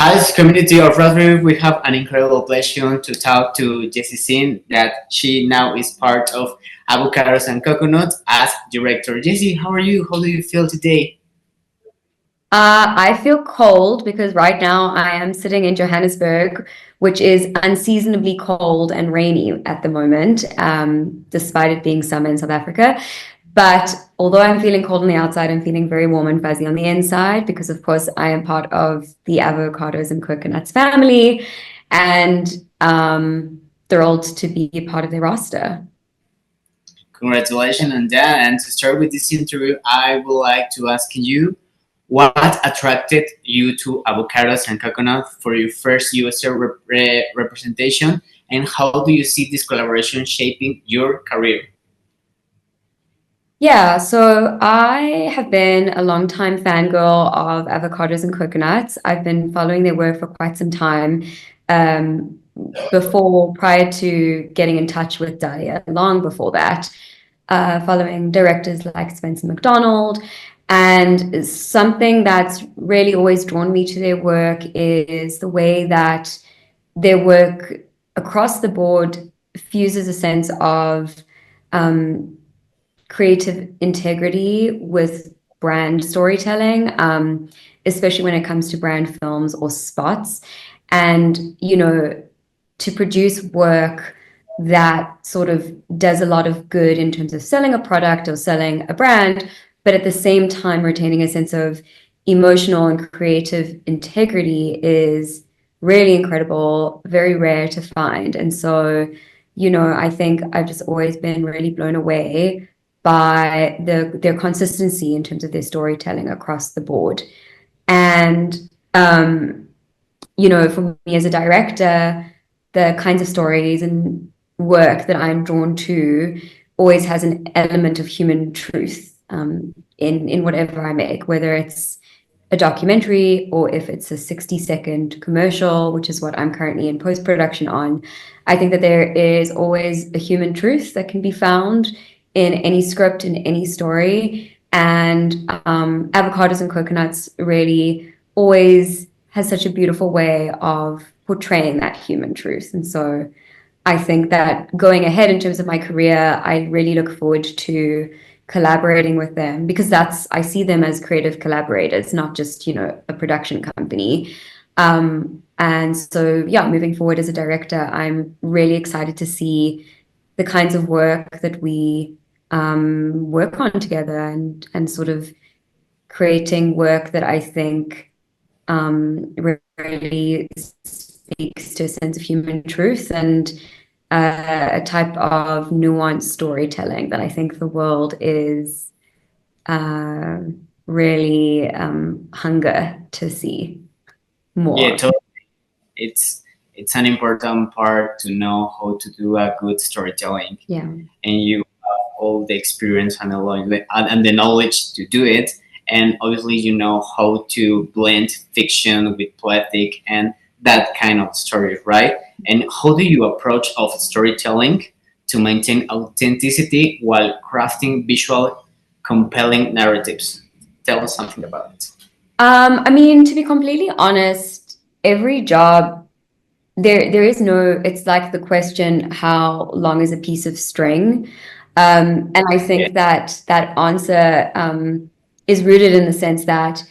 As community of Roastbrief, we have an incredible pleasure to talk to Jessie Zinn, that she now is part of Avocados and Coconuts as director. Jessie, how are you? How do you feel today? I feel cold because right now I am sitting in Johannesburg, which is unseasonably cold and rainy at the moment, despite it being summer in South Africa. But although I'm feeling cold on the outside, I'm feeling very warm and fuzzy on the inside because, of course, I am part of the Avocados and Coconuts family and thrilled to be a part of their roster. Congratulations on that. And to start with this interview, I would like to ask you what attracted you to Avocados and Coconuts for your first USA representation, and how do you see this collaboration shaping your career? Yeah, so I have been a longtime fangirl of Avocados and Coconuts. I've been following their work for quite some time. Prior to getting in touch with Dahlia, long before that, following directors like Spencer McDonald. And something that's really always drawn me to their work is the way that their work across the board fuses a sense of creative integrity with brand storytelling, especially when it comes to brand films or spots. And, to produce work that sort of does a lot of good in terms of selling a product or selling a brand, but at the same time retaining a sense of emotional and creative integrity is really incredible, very rare to find. And so, I think I've just always been really blown away by their consistency in terms of their storytelling across the board. And, for me as a director, the kinds of stories and work that I'm drawn to always has an element of human truth in whatever I make, whether it's a documentary or if it's a 60-second commercial, which is what I'm currently in post-production on. I think that there is always a human truth that can be found in any script, in any story. And Avocados and Coconuts really always has such a beautiful way of portraying that human truth. And so I think that going ahead in terms of my career, I really look forward to collaborating with them because I see them as creative collaborators, not just, a production company. And so, yeah, moving forward as a director, I'm really excited to see the kinds of work that we work on together and sort of creating work that I think really speaks to a sense of human truth and a type of nuanced storytelling that I think the world is really hunger to see more. Yeah, totally. It's an important part to know how to do a good storytelling. Yeah. And you have all the experience and the knowledge to do it. And obviously, you know how to blend fiction with poetic and that kind of story, right? And how do you approach of storytelling to maintain authenticity while crafting visual, compelling narratives? Tell us something about it. To be completely honest, every job there is no. It's like the question, how long is a piece of string? And I think that answer is rooted in the sense that,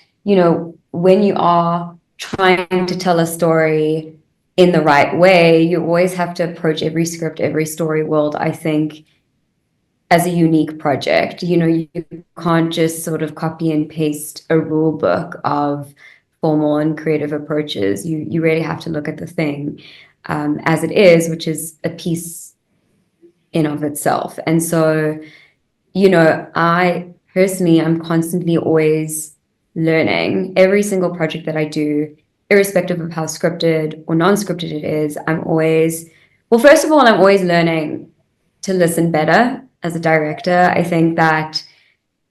when you are trying to tell a story in the right way, you always have to approach every script, every story world, I think, as a unique project. You can't just sort of copy and paste a rule book of formal and creative approaches. You really have to look at the thing as it is, which is a piece in of itself. And so, I personally, I'm constantly always learning. Every single project that I do, irrespective of how scripted or non-scripted it is, first of all, I'm always learning to listen better as a director. I think that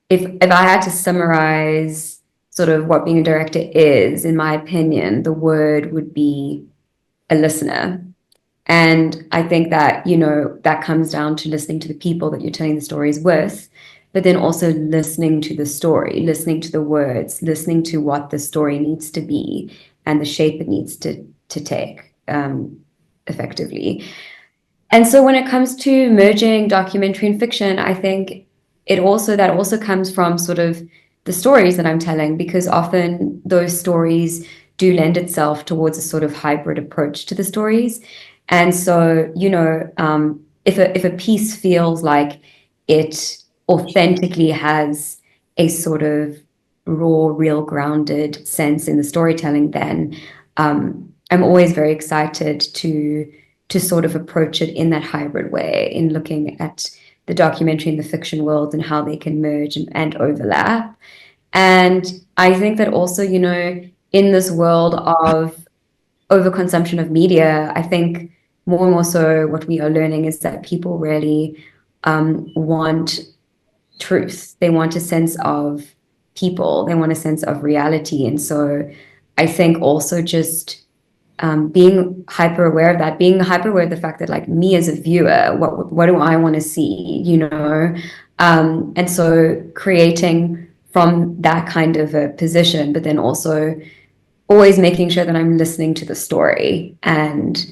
if I had to summarize sort of what being a director is, in my opinion, the word would be a listener. And I think that, that comes down to listening to the people that you're telling the stories with, but then also listening to the story, listening to the words, listening to what the story needs to be, and the shape it needs to take effectively. And so when it comes to merging documentary and fiction, I think that also comes from sort of the stories that I'm telling, because often those stories do lend itself towards a sort of hybrid approach to the stories. And so, if a piece feels like it authentically has a sort of raw, real, grounded sense in the storytelling, then I'm always very excited to sort of approach it in that hybrid way, in looking at the documentary and the fiction world and how they can merge and overlap. And I think that also, in this world of overconsumption of media, I think more and more so what we are learning is that people really want truth. They want a sense of people. They want a sense of reality. And so I think also just being hyper aware of that, being hyper aware of the fact that, like, me as a viewer, what do I want to see, and so creating from that kind of a position, but then also always making sure that I'm listening to the story and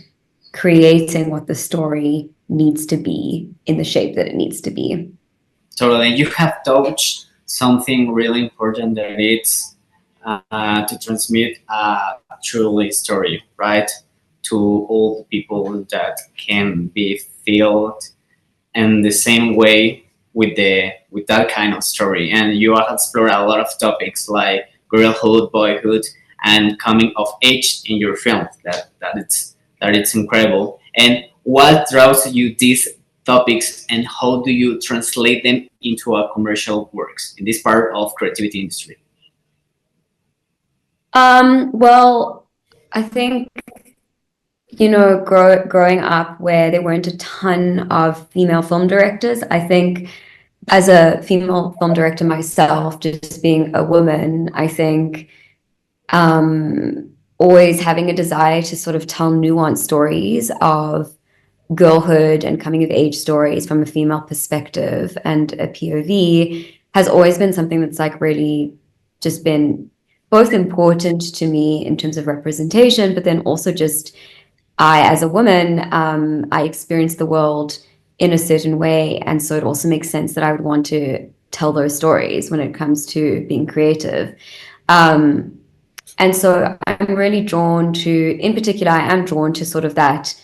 creating what the story needs to be in the shape that it needs to be. Totally. You have touched something really important, that it's to transmit a truly story, right? To all the people that can be filled in the same way with that kind of story. And you have explored a lot of topics like girlhood, boyhood, and coming of age in your film. It's incredible. And what draws you these topics, and how do you translate them into a commercial works in this part of creativity industry? Well, I think, growing up where there weren't a ton of female film directors, I think as a female film director myself, just being a woman, I think always having a desire to sort of tell nuanced stories of girlhood and coming of age stories from a female perspective and a POV has always been something that's like really just been both important to me in terms of representation, but then also just I, as a woman, I experience the world in a certain way. And so it also makes sense that I would want to tell those stories when it comes to being creative. And so I'm really drawn to, in particular, I am drawn to sort of that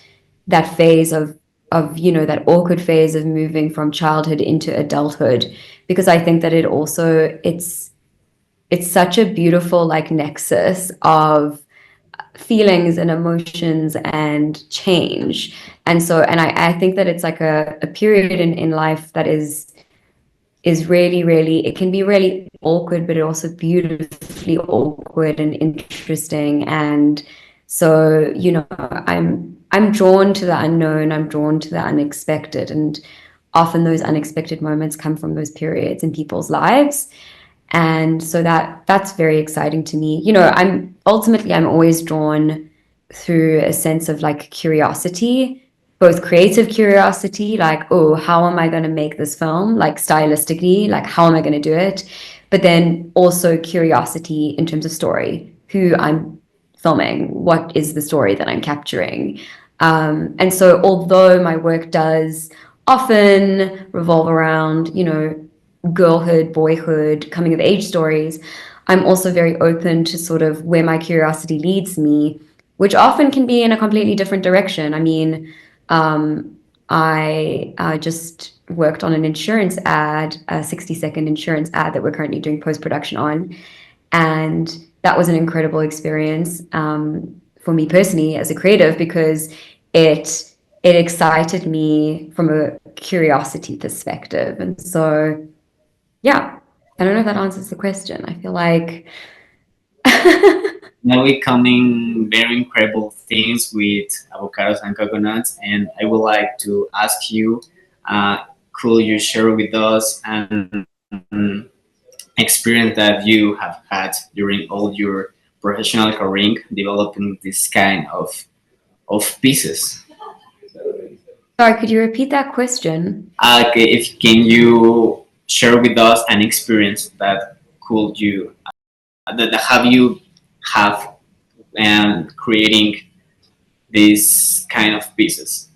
phase of that awkward phase of moving from childhood into adulthood, because I think that it's such a beautiful like nexus of feelings and emotions and change. And so, and I think that it's like a period in life that is really, really, it can be really awkward, but it also beautifully awkward and interesting. And so, I'm drawn to the unknown, I'm drawn to the unexpected. And often those unexpected moments come from those periods in people's lives. And so that's very exciting to me. I'm always drawn through a sense of like curiosity, both creative curiosity, like, oh, how am I going to make this film? Like stylistically, like how am I going to do it? But then also curiosity in terms of story, who I'm filming, what is the story that I'm capturing? And so although my work does often revolve around, girlhood, boyhood, coming of age stories, I'm also very open to sort of where my curiosity leads me, which often can be in a completely different direction. I mean, I just worked on an insurance ad, a 60-second insurance ad that we're currently doing post-production on. And that was an incredible experience for me personally as a creative, because it excited me from a curiosity perspective. And so, yeah, I don't know if that answers the question. I feel like Now we coming very incredible things with avocados and coconuts, and I would like to ask you, could you share with us an experience that you have had during all your professional career developing this kind of pieces? sorry, could you repeat that question? Okay, if can you share with us an experience that could you that have and creating these kind of pieces?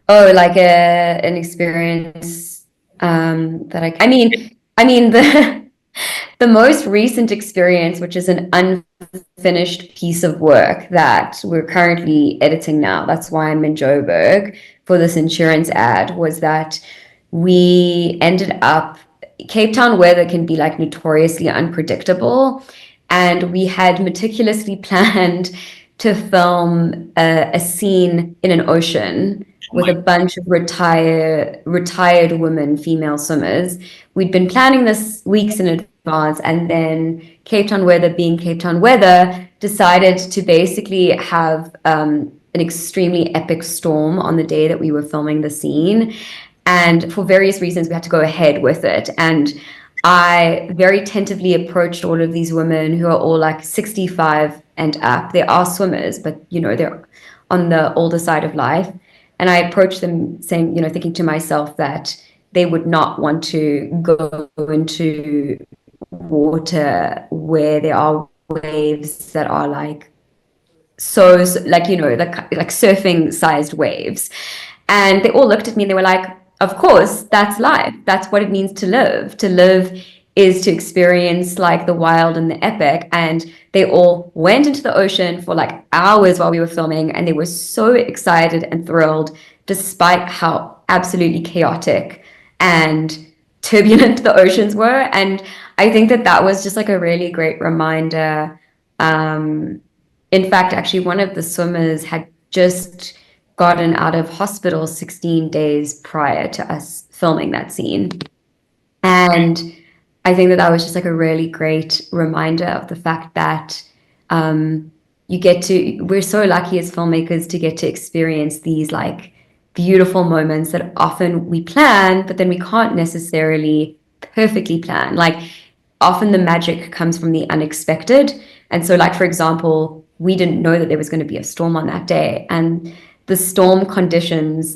Oh, like an experience that I mean the most recent experience, which is an unfinished piece of work that we're currently editing now. That's why I'm in Joburg for this insurance ad, was that we ended up, Cape Town weather can be like notoriously unpredictable, and we had meticulously planned to film a scene in an ocean with a bunch of retired women, female swimmers. We'd been planning this weeks in advance, and then Cape Town weather, being Cape Town weather, decided to basically have an extremely epic storm on the day that we were filming the scene. And for various reasons, we had to go ahead with it. And I very tentatively approached all of these women who are all like 65 and up. They are swimmers, but they're on the older side of life. And I approached them saying, thinking to myself that they would not want to go into water where there are waves that are like like surfing sized waves. And they all looked at me and they were like, of course, that's life. That's what it means to live. To live is to experience like the wild and the epic. And they all went into the ocean for like hours while we were filming, and they were so excited and thrilled, despite how absolutely chaotic and turbulent the oceans were. And I think that that was just like a really great reminder. In fact, actually, one of the swimmers had just gotten out of hospital 16 days prior to us filming that scene. And I think that that was just like a really great reminder of the fact that we're so lucky as filmmakers to get to experience these like beautiful moments that often we plan, but then we can't necessarily perfectly plan. Like often the magic comes from the unexpected. And so like, for example, we didn't know that there was going to be a storm on that day. And the storm conditions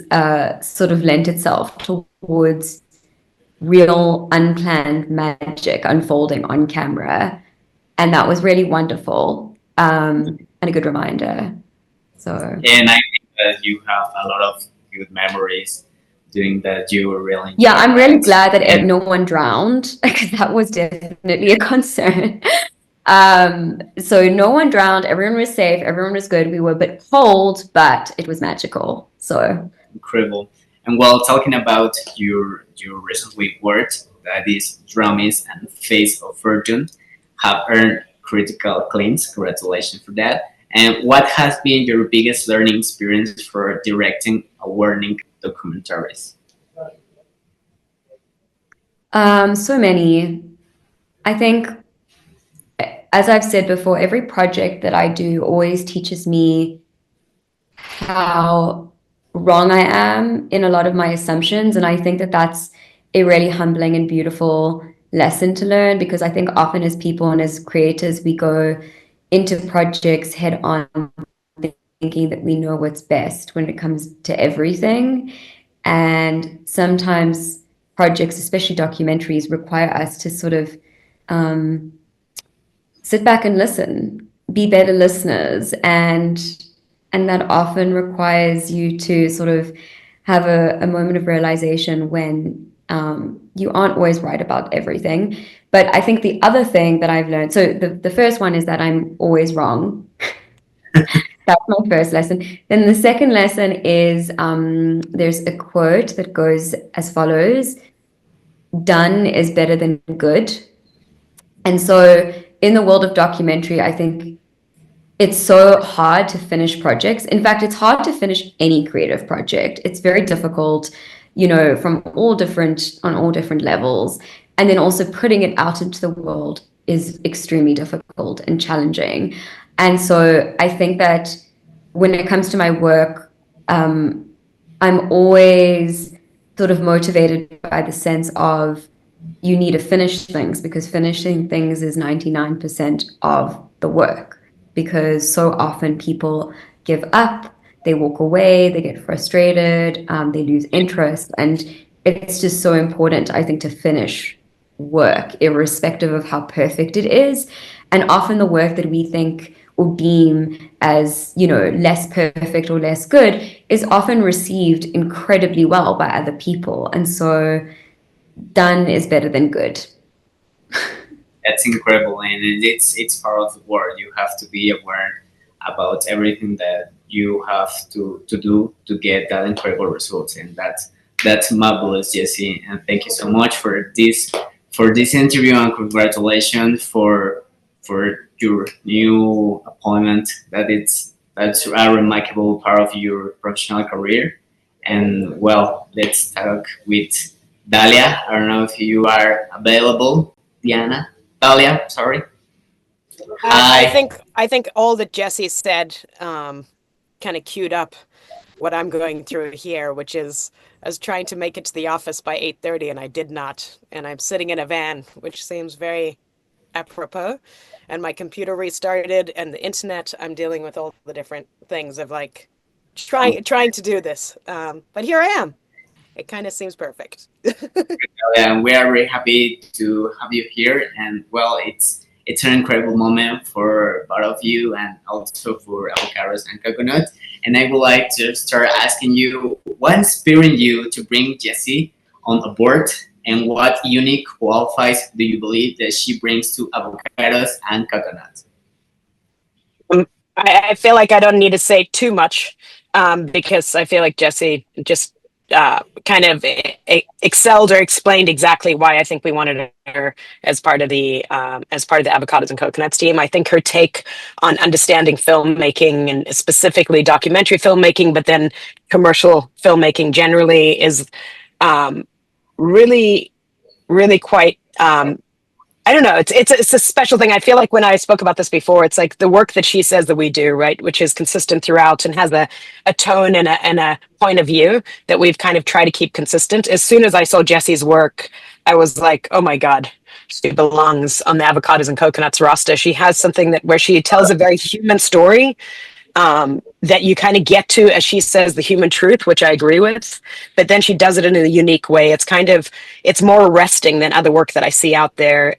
sort of lent itself towards real unplanned magic unfolding on camera. And that was really wonderful and a good reminder. So, And I think that you have a lot of good memories doing that. You were really yeah, I'm really glad that no one drowned, because that was definitely a concern. So no one drowned, everyone was safe, everyone was good. We were a bit cold, but it was magical. So incredible. And while talking about your recently worked, that is Drummies and Face of Fortune, have earned critical acclaims. Congratulations for that. And what has been your biggest learning experience for directing award-winning documentaries? So many. I think, as I've said before, every project that I do always teaches me how wrong I am in a lot of my assumptions. And I think that that's a really humbling and beautiful lesson to learn, because I think often as people and as creators, we go into projects head on thinking that we know what's best when it comes to everything. And sometimes projects, especially documentaries, require us to sort of sit back and listen, be better listeners, and that often requires you to sort of have a moment of realization when you aren't always right about everything. But I think the other thing that I've learned, so the first one is that I'm always wrong. That's my first lesson. Then the second lesson is there's a quote that goes as follows: done is better than good. And so in the world of documentary, I think it's so hard to finish projects. In fact, it's hard to finish any creative project. It's very difficult, on all different levels. And then also putting it out into the world is extremely difficult and challenging. And so I think that when it comes to my work, I'm always sort of motivated by the sense of you need to finish things, because finishing things is 99% of the work. Because so often people give up, they walk away, they get frustrated, they lose interest. And it's just so important, I think, to finish work, irrespective of how perfect it is. And often the work that we think or deem as, you know, less perfect or less good is often received incredibly well by other people. And so done is better than good. That's incredible, and it's part of the work. You have to be aware about everything that you have to do to get that incredible results, and that's marvelous, Jessie. And thank you so much for this interview, and congratulations for your new appointment. That's a remarkable part of your professional career. And well, let's talk with Dalia. I don't know if you are available, Diana. Dalia, sorry. I Hi. I think all that Jessie said kind of queued up what I'm going through here, which is I was trying to make it to the office by 8:30 and I did not, and I'm sitting in a van, which seems very apropos. And my computer restarted, and the internet. I'm dealing with all the different things of like trying to do this, but here I am. It kind of seems perfect. And we are very happy to have you here. And well, it's an incredible moment for both of you and also for Avocados and Coconuts. And I would like to start asking you, what inspired you to bring Jessie on board, and what unique qualities do you believe that she brings to Avocados and Coconuts? I feel like I don't need to say too much because I feel like Jessie just kind of excelled or explained exactly why I think we wanted her as part of the Avocados and Coconuts team. I think her take on understanding filmmaking, and specifically documentary filmmaking, but then commercial filmmaking generally, is really, really quite. I don't know. It's a special thing. I feel like when I spoke about this before, it's like the work that she says that we do, right, which is consistent throughout and has a tone and a point of view that we've kind of tried to keep consistent. As soon as I saw Jessie's work, I was like, oh my God, she belongs on the Avocados and Coconuts roster. She has something that where she tells a very human story, that you kind of get to, as she says, the human truth, which I agree with, but then she does it in a unique way. It's more arresting than other work that I see out there.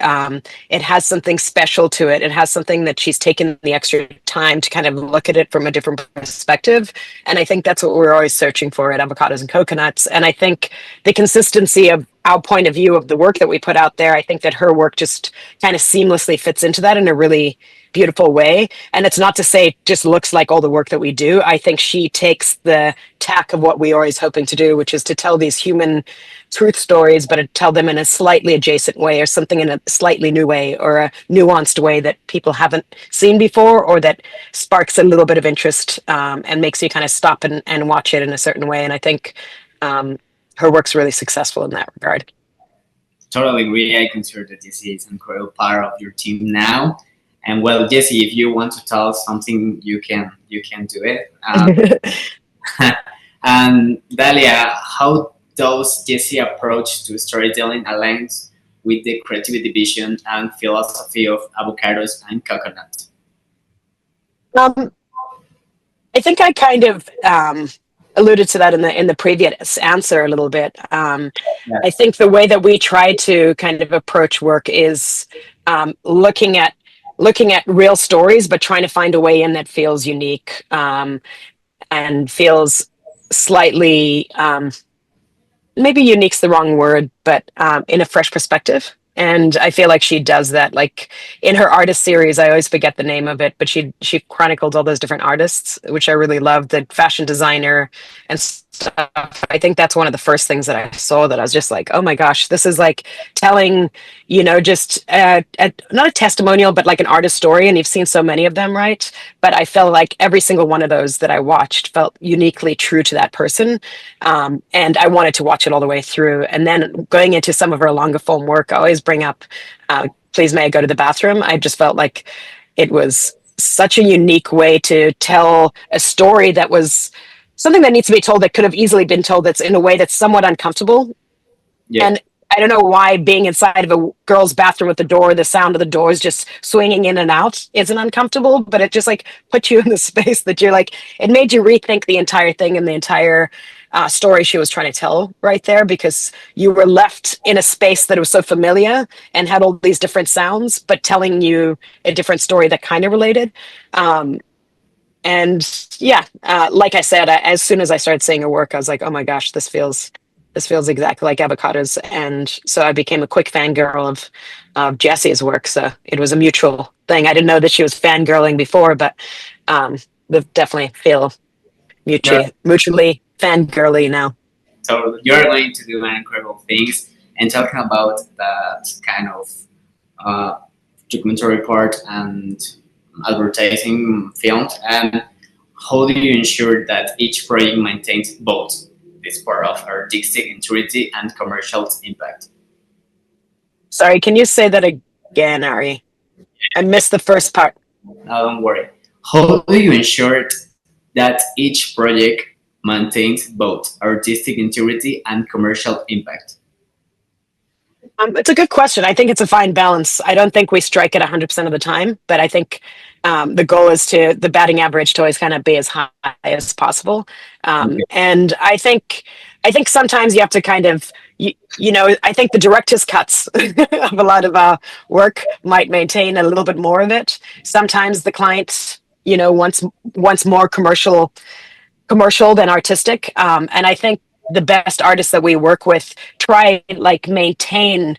It has something special to it. It has something that she's taken the extra time to kind of look at it from a different perspective. And I think that's what we're always searching for at Avocados and Coconuts. And I think the consistency of our point of view of the work that we put out there, I think that her work just kind of seamlessly fits into that in a really beautiful way. And it's not to say it just looks like all the work that we do. I think she takes the tack of what we're always hoping to do, which is to tell these human truth stories, but to tell them in a slightly adjacent way, or something in a slightly new way, or a nuanced way that people haven't seen before, or that sparks a little bit of interest, and makes you kind of stop and watch it in a certain way. And I think her work's really successful in that regard. Totally agree. I consider that this is an incredible part of your team now. And well, Jessie, if you want to tell us something, you can do it. And Dalia, how does Jessie approach to storytelling aligns with the creativity vision and philosophy of Avocados and Coconuts? I think I kind of alluded to that in the previous answer a little bit. Yeah. I think the way that we try to kind of approach work is looking at real stories, but trying to find a way in that feels unique, and feels slightly, maybe unique's the wrong word, but in a fresh perspective. And I feel like she does that. Like in her artist series, I always forget the name of it, but she chronicled all those different artists, which I really loved. The fashion designer and stuff. I think that's one of the first things that I saw that I was just like, oh my gosh, this is like telling, just not a testimonial, but like an artist story. And you've seen so many of them, right? But I felt like every single one of those that I watched felt uniquely true to that person. And I wanted to watch it all the way through. And then going into some of her longer form work, I always bring up, Please May I Go to the Bathroom? I just felt like it was such a unique way to tell a story that was something that needs to be told, that could have easily been told, that's in a way that's somewhat uncomfortable. Yeah. And I don't know why being inside of a girl's bathroom with the sound of the doors just swinging in and out isn't uncomfortable, but it just like put you in the space that you're like, it made you rethink the entire thing and the entire story she was trying to tell right there, because you were left in a space that was so familiar and had all these different sounds, but telling you a different story that kind of related. And yeah, like I said, as soon as I started seeing her work, I was like, oh my gosh, this feels exactly like Avocados. And so I became a quick fangirl of Jessie's work. So it was a mutual thing. I didn't know that she was fangirling before, but we definitely feel mutually fangirly now. So you're going to do incredible things. And talking about that kind of documentary part and advertising films, and how do you ensure that each project maintains both this part of artistic integrity and commercial impact? Sorry, can you say that again, Ari? I missed the first part. No, don't worry. How do you ensure that each project maintains both artistic integrity and commercial impact? It's a good question. I think it's a fine balance. I don't think we strike it 100% of the time, but I think the goal is the batting average to always kind of be as high as possible. And I think sometimes you have to kind of, I think the director's cuts of a lot of our work might maintain a little bit more of it. Sometimes the client, wants more commercial than artistic. And I think the best artists that we work with try maintain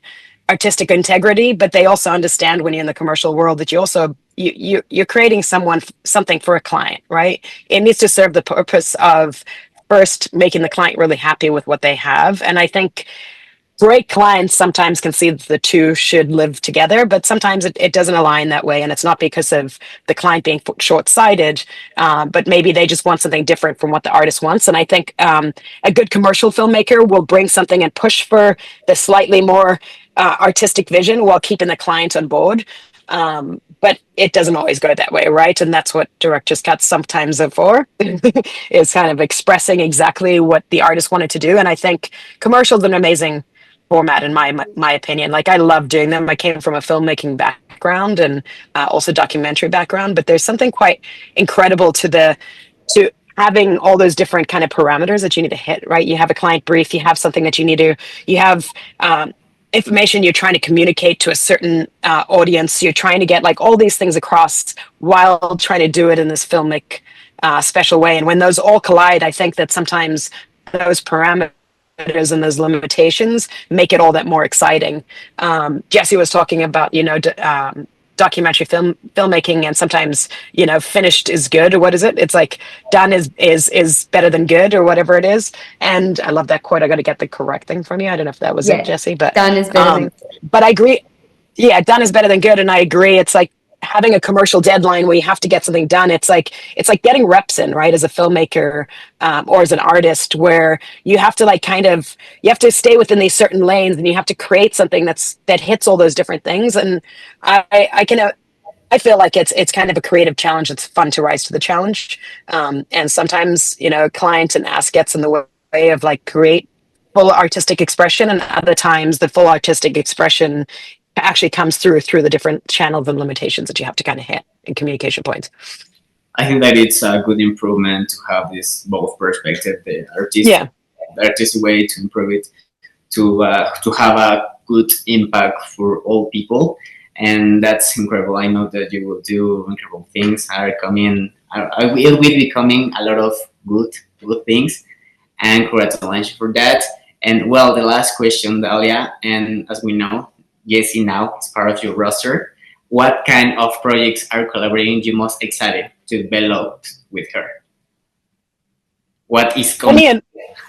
artistic integrity, but they also understand when you're in the commercial world that you're creating something for a client, right? It needs to serve the purpose of first making the client really happy with what they have. And I think great clients sometimes can see that the two should live together, but sometimes it doesn't align that way. And it's not because of the client being short-sighted, but maybe they just want something different from what the artist wants. And I think a good commercial filmmaker will bring something and push for the slightly more artistic vision while keeping the client on board. But it doesn't always go that way, right? And that's what director's cuts sometimes are for, is kind of expressing exactly what the artist wanted to do. And I think commercials are an amazing format in my opinion. I love doing them. I came from a filmmaking background and also documentary background, but there's something quite incredible to having all those different kind of parameters that you need to hit, right? You have a client brief, you have something that you have information you're trying to communicate to a certain audience. You're trying to get all these things across while trying to do it in this filmic special way. And when those all collide, I think that sometimes those parameters and those limitations make it all that more exciting. Jessie was talking about, documentary filmmaking, and sometimes, finished is good, or what is it? It's like done is better than good, or whatever it is. And I love that quote. I got to get the correct thing from you. I don't know if that was it, Jessie, but done is better than good. But I agree. Yeah, done is better than good. And I agree. It's like having a commercial deadline where you have to get something done. It's like getting reps in, right? As a filmmaker or as an artist, where you have to you have to stay within these certain lanes, and you have to create something that hits all those different things. And I feel like it's kind of a creative challenge. It's fun to rise to the challenge. And sometimes, client and ask gets in the way of create full artistic expression. And other times the full artistic expression actually comes through the different channels and limitations that you have to kind of hit in communication points. I think that it's a good improvement to have this both perspective, the artistic way to improve it, to have a good impact for all people, and that's incredible. I know that you will do incredible things. It will be coming a lot of good things, and congratulations for that. And well, the last question, Dalia, and as we know, Jessie now is part of your roster. What kind of projects are collaborating you most excited to develop with her? What is coming?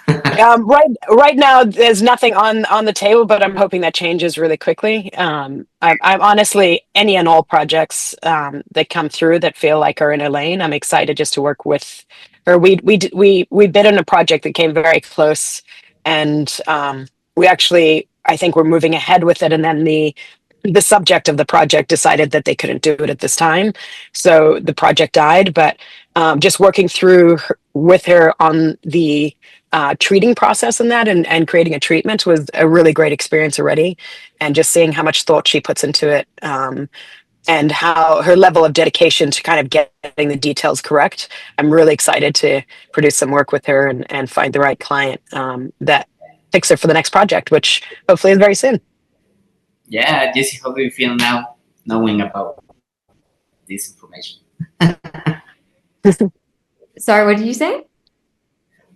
Right now, there's nothing on the table, but I'm hoping that changes really quickly. I'm honestly, any and all projects that come through that feel like are in a lane, I'm excited just to work with her. We bid on a project that came very close, and we actually, I think we're moving ahead with it, and then the subject of the project decided that they couldn't do it at this time, so the project died. But just working through with her on the treating process and that, and creating a treatment was a really great experience already, and just seeing how much thought she puts into it and how her level of dedication to kind of getting the details correct. I'm really excited to produce some work with her and find the right client that picks her for the next project, which hopefully is very soon. Yeah, Jessie, how do you feel now knowing about this information? Sorry, what did you say?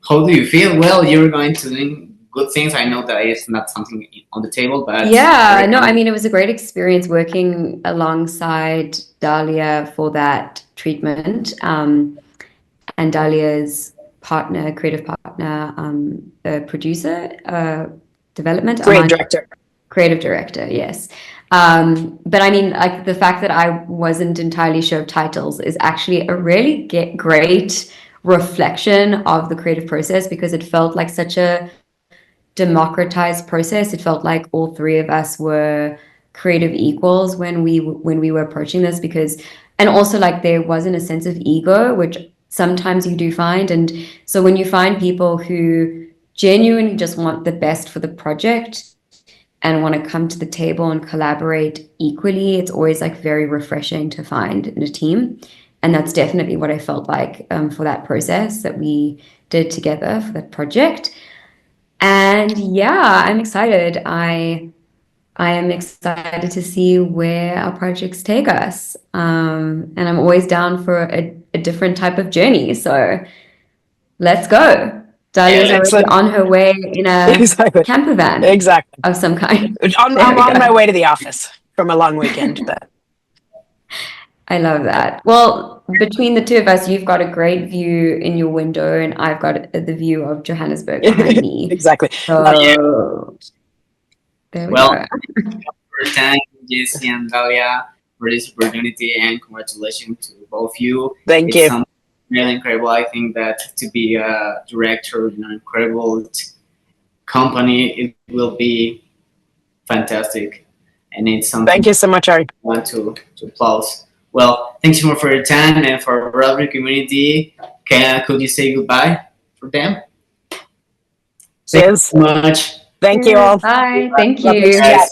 How do you feel? Well, you're going to do good things. I know that it's not something on the table, but Yeah, no, I mean, it was a great experience working alongside Dahlia for that treatment. And Dahlia's partner, creative partner, producer, development, creative director, yes. But I mean, like the fact that I wasn't entirely sure of titles is actually a really great reflection of the creative process, because it felt like such a democratized process. It felt like all three of us were creative equals when we were approaching this, because, and also like there wasn't a sense of ego, which sometimes you do find. And so when you find people who genuinely just want the best for the project and want to come to the table and collaborate equally, it's always like very refreshing to find in a team. And that's definitely what I felt like for that process that we did together for that project. And yeah, I'm excited. I am excited to see where our projects take us. And I'm always down for a different type of journey. So let's go. Dahlia's already on her way in a camper van of some kind. I'm on my way to the office from a long weekend. But I love that. Well, between the two of us, you've got a great view in your window, and I've got the view of Johannesburg behind me. Exactly. So, there we go. Thank Jessie and Dahlia for this opportunity, and congratulations to both of you. Thank you. Really incredible. I think that to be a director in an incredible company, it will be fantastic. And it's something. Thank you so much, Ari. I want to applaud. Well, thanks so much for your time, and for the Raspberry community. Could you say goodbye for them? Thank you so much. Thank you all. Bye. Thank you. Guys.